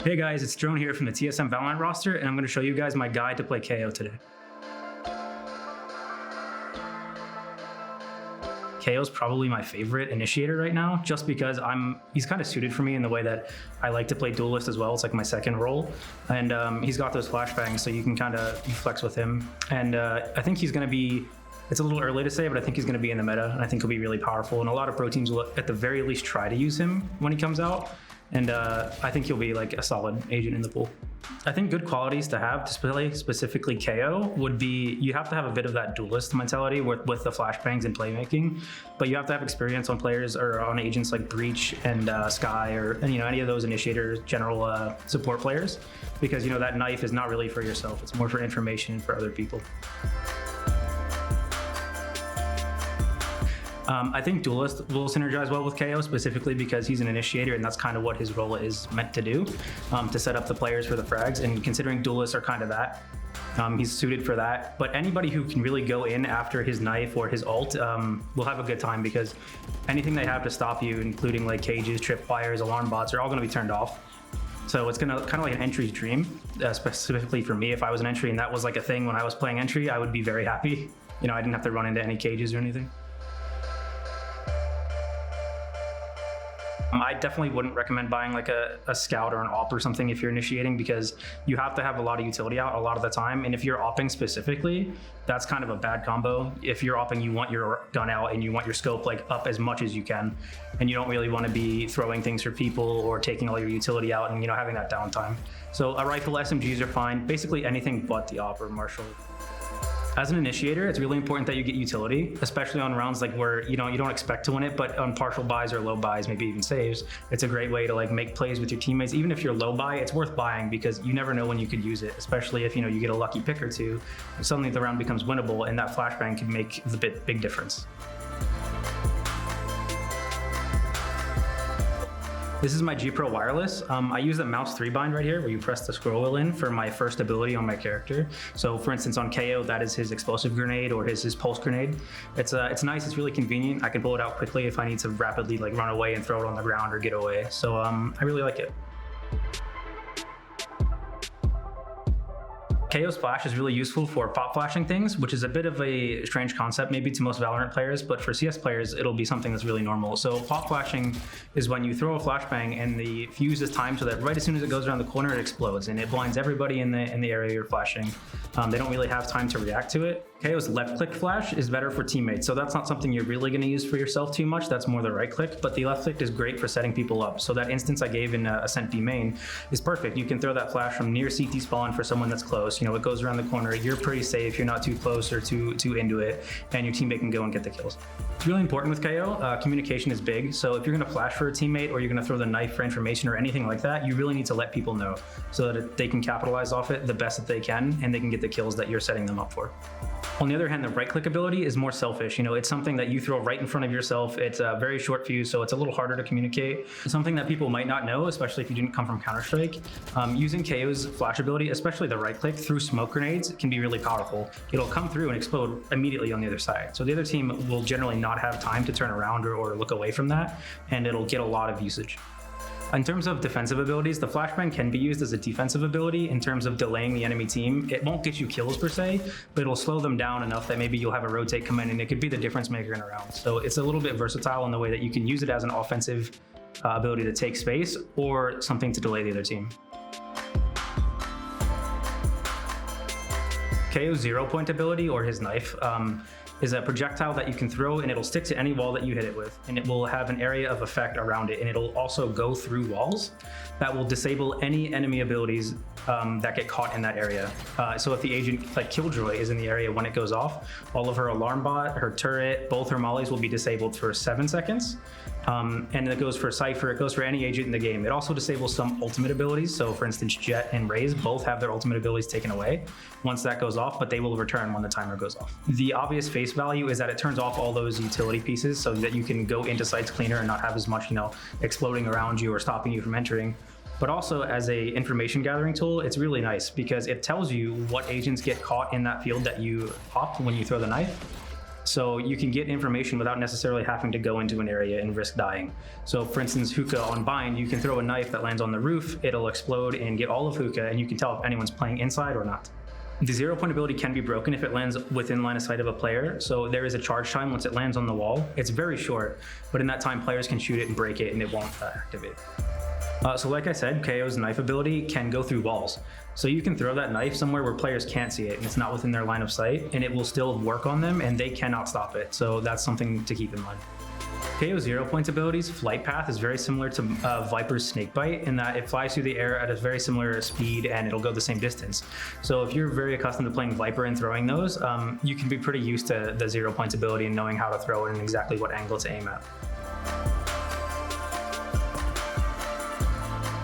Hey guys, it's Drone here from the TSM Valorant roster, and I'm going to show you guys my guide to play KO today. KO is probably my favorite initiator right now, just because he's kind of suited for me in the way that I like to play duelist as well. It's like my second role, and he's got those flashbangs, so you can kind of flex with him. And I think he's going to be, it's a little early to say, but I think he's going to be in the meta, and I think he'll be really powerful. And a lot of pro teams will at the very least try to use him when he comes out. And I think he'll be like a solid agent in the pool. I think good qualities to have to play specifically KO would be, you have to have a bit of that duelist mentality with the flashbangs and playmaking, but you have to have experience on players or on agents like Breach and Sky or any of those initiators, general support players, because that knife is not really for yourself. It's more for information and for other people. I think Duelist will synergize well with KO, specifically because he's an initiator and that's kind of what his role is meant to do, to set up the players for the frags. And considering Duelists are kind of that, he's suited for that. But anybody who can really go in after his knife or his ult will have a good time, because anything they have to stop you, including like cages, tripwires, alarm bots, are all going to be turned off. So it's gonna kind of like an entry's dream, specifically for me. If I was an entry and that was like a thing when I was playing entry, I would be very happy. I didn't have to run into any cages or anything. I definitely wouldn't recommend buying like a scout or an op or something if you're initiating, because you have to have a lot of utility out a lot of the time. And if you're opping specifically, that's kind of a bad combo. If you're opping, you want your gun out and you want your scope like up as much as you can. And you don't really want to be throwing things for people or taking all your utility out and having that downtime. So a rifle, SMGs are fine, basically anything but the op or martial. As an initiator, it's really important that you get utility, especially on rounds like where you don't expect to win it, but on partial buys or low buys, maybe even saves. It's a great way to like make plays with your teammates. Even if you're low buy, it's worth buying, because you never know when you could use it, especially if you get a lucky pick or two. Suddenly the round becomes winnable, and that flashbang can make the big difference. This is my G Pro wireless. I use the mouse 3-bind right here, where you press the scroll wheel in for my first ability on my character. So for instance, on KO, that is his explosive grenade or his pulse grenade. It's nice, it's really convenient. I can pull it out quickly if I need to rapidly like run away and throw it on the ground or get away. So I really like it. KO's flash is really useful for pop flashing things, which is a bit of a strange concept maybe to most Valorant players, but for CS players, it'll be something that's really normal. So pop flashing is when you throw a flashbang and the fuse is timed so that right as soon as it goes around the corner, it explodes and it blinds everybody in the area you're flashing. They don't really have time to react to it. KO's left click flash is better for teammates, so that's not something you're really going to use for yourself too much. That's more the right click, but the left click is great for setting people up. So that instance I gave in Ascent B main is perfect. You can throw that flash from near CT spawn for someone that's close. It goes around the corner. You're pretty safe. You're not too close or too into it, and your teammate can go and get the kills. It's really important with KO. Communication is big. So if you're going to flash for a teammate or you're going to throw the knife for information or anything like that, you really need to let people know so that they can capitalize off it the best that they can, and they can get the kills that you're setting them up for. On the other hand, the right click ability is more selfish. It's something that you throw right in front of yourself. It's a very short fuse, so it's a little harder to communicate. Something that people might not know, especially if you didn't come from Counter-Strike, using KO's flash ability, especially the right click through smoke grenades, can be really powerful. It'll come through and explode immediately on the other side. So the other team will generally not have time to turn around or look away from that, and it'll get a lot of usage. In terms of defensive abilities, the flashbang can be used as a defensive ability in terms of delaying the enemy team. It won't get you kills per se, but it'll slow them down enough that maybe you'll have a rotate come in and it could be the difference maker in a round. So it's a little bit versatile in the way that you can use it as an offensive ability to take space or something to delay the other team. KO's 0-point ability, or his knife, is a projectile that you can throw and it'll stick to any wall that you hit it with, and it will have an area of effect around it, and it'll also go through walls that will disable any enemy abilities that get caught in that area. So if the agent like Killjoy is in the area when it goes off, all of her alarm bot, her turret, both her mollies will be disabled for 7 seconds. And it goes for Cypher, it goes for any agent in the game. It also disables some ultimate abilities. So for instance, Jet and Raze both have their ultimate abilities taken away once that goes off, but they will return when the timer goes off. The obvious face value is that it turns off all those utility pieces so that you can go into sites cleaner and not have as much, exploding around you or stopping you from entering. But also as a information gathering tool, it's really nice because it tells you what agents get caught in that field that you popped when you throw the knife. So you can get information without necessarily having to go into an area and risk dying. So for instance, hookah on bind, you can throw a knife that lands on the roof, it'll explode and get all of hookah, and you can tell if anyone's playing inside or not. The 0 point ability can be broken if it lands within line of sight of a player. So there is a charge time once it lands on the wall. It's very short, but in that time players can shoot it and break it and it won't activate. So like I said, KO's knife ability can go through walls. So you can throw that knife somewhere where players can't see it and it's not within their line of sight, and it will still work on them and they cannot stop it. So that's something to keep in mind. KO's 0 points ability's flight path is very similar to Viper's snake bite in that it flies through the air at a very similar speed and it'll go the same distance. So if you're very accustomed to playing Viper and throwing those, you can be pretty used to the 0 points ability and knowing how to throw it and exactly what angle to aim at.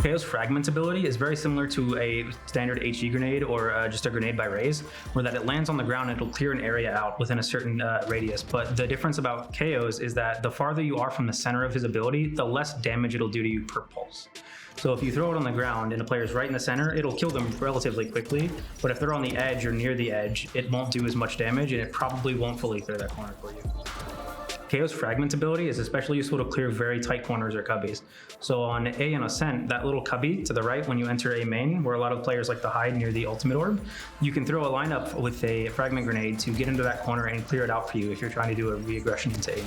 KO's fragment ability is very similar to a standard HE grenade or just a grenade by raise, where that it lands on the ground and it'll clear an area out within a certain radius. But the difference about KO's is that the farther you are from the center of his ability, the less damage it'll do to you per pulse. So if you throw it on the ground and a player's right in the center, it'll kill them relatively quickly. But if they're on the edge or near the edge, it won't do as much damage and it probably won't fully clear that corner for you. KO's fragment ability is especially useful to clear very tight corners or cubbies. So on A and Ascent, that little cubby to the right when you enter A main, where a lot of players like to hide near the ultimate orb, you can throw a lineup with a fragment grenade to get into that corner and clear it out for you if you're trying to do a re-aggression into A main.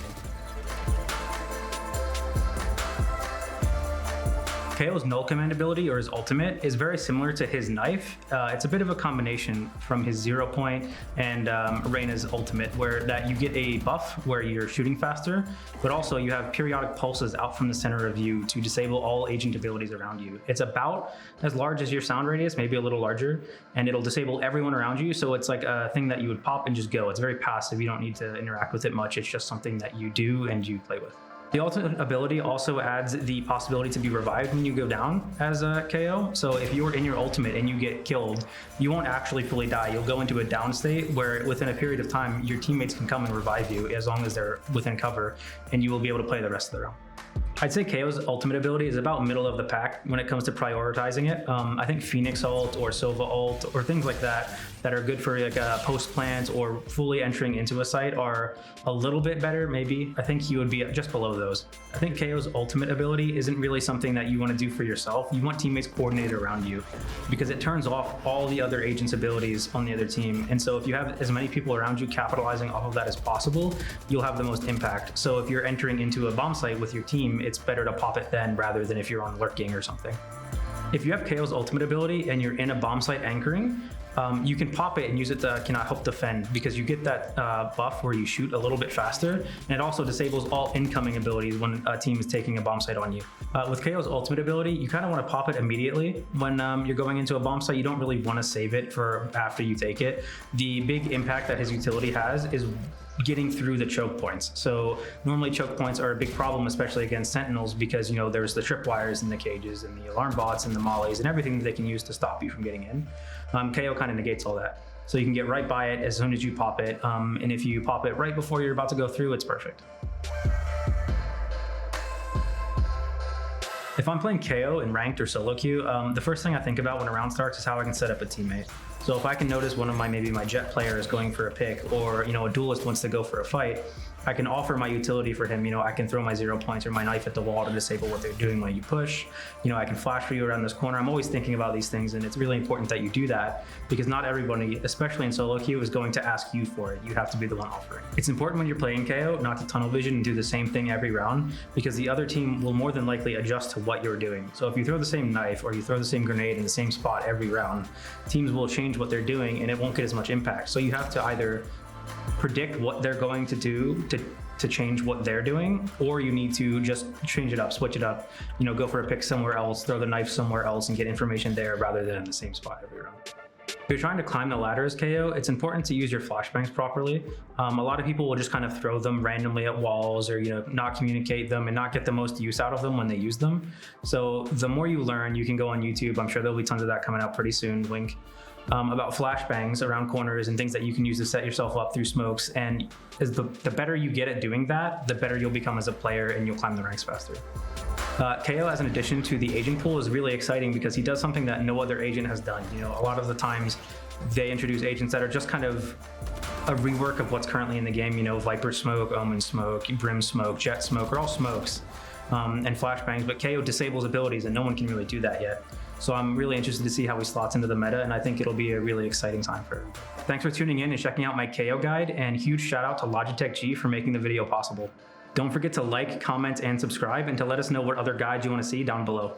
KO's null command ability, or his ultimate, is very similar to his knife. It's a bit of a combination from his 0 point and Reyna's ultimate, where that you get a buff where you're shooting faster, but also you have periodic pulses out from the center of you to disable all agent abilities around you. It's about as large as your sound radius, maybe a little larger, and it'll disable everyone around you. So it's like a thing that you would pop and just go. It's very passive. You don't need to interact with it much. It's just something that you do and you play with. The ultimate ability also adds the possibility to be revived when you go down as a KO. So if you're in your ultimate and you get killed, you won't actually fully die. You'll go into a down state where within a period of time, your teammates can come and revive you as long as they're within cover, and you will be able to play the rest of the round. I'd say KO's ultimate ability is about middle of the pack when it comes to prioritizing it. I think Phoenix ult or Sova ult or things like that are good for like post plants or fully entering into a site are a little bit better, maybe. I think he would be just below those. I think KO's ultimate ability isn't really something that you want to do for yourself. You want teammates coordinated around you because it turns off all the other agents' abilities on the other team. And so if you have as many people around you capitalizing off of that as possible, you'll have the most impact. So if you're entering into a bomb site with your team, it's better to pop it then rather than if you're on lurking or something. If you have KO's ultimate ability and you're in a bomb site anchoring, you can pop it and use it to help defend because you get that buff where you shoot a little bit faster, and it also disables all incoming abilities when a team is taking a bomb site on you. With KO's ultimate ability, you kind of want to pop it immediately when you're going into a bomb site. You don't really want to save it for after you take it. The big impact that his utility has is getting through the choke points. So normally choke points are a big problem, especially against sentinels, because there's the tripwires and the cages and the alarm bots and the mollies and everything that they can use to stop you from getting in. KO kind of negates all that. So you can get right by it as soon as you pop it. And if you pop it right before you're about to go through, it's perfect. If I'm playing KO in ranked or solo queue, the first thing I think about when a round starts is how I can set up a teammate. So if I can notice one of maybe my jet player is going for a pick, or a duelist wants to go for a fight, I can offer my utility for him. I can throw my 0 points or my knife at the wall to disable what they're doing when you push. I can flash for you around this corner. I'm always thinking about these things, and it's really important that you do that because not everybody, especially in solo queue, is going to ask you for it. You have to be the one offering. It's important when you're playing KO not to tunnel vision and do the same thing every round because the other team will more than likely adjust to what you're doing. So if you throw the same knife or you throw the same grenade in the same spot every round, teams will change what they're doing and it won't get as much impact. So you have to either predict what they're going to do to change what they're doing, or you need to just change it up, switch it up, go for a pick somewhere else, throw the knife somewhere else and get information there rather than in the same spot every round. If you're trying to climb the ladder as KO, it's important to use your flashbangs properly. A lot of people will just kind of throw them randomly at walls or not communicate them and not get the most use out of them when they use them. So the more you learn, you can go on YouTube. I'm sure there'll be tons of that coming out pretty soon, link, about flashbangs around corners and things that you can use to set yourself up through smokes. And as the better you get at doing that, the better you'll become as a player and you'll climb the ranks faster. KO as an addition to the agent pool is really exciting because he does something that no other agent has done. A lot of the times they introduce agents that are just kind of a rework of what's currently in the game. You know, Viper Smoke, Omen Smoke, Brim Smoke, Jet Smoke are all smokes and flashbangs, but KO disables abilities and no one can really do that yet. So I'm really interested to see how he slots into the meta, and I think it'll be a really exciting time for him. Thanks for tuning in and checking out my KO guide, and huge shout out to Logitech G for making the video possible. Don't forget to like, comment, and subscribe, and to let us know what other guides you want to see down below.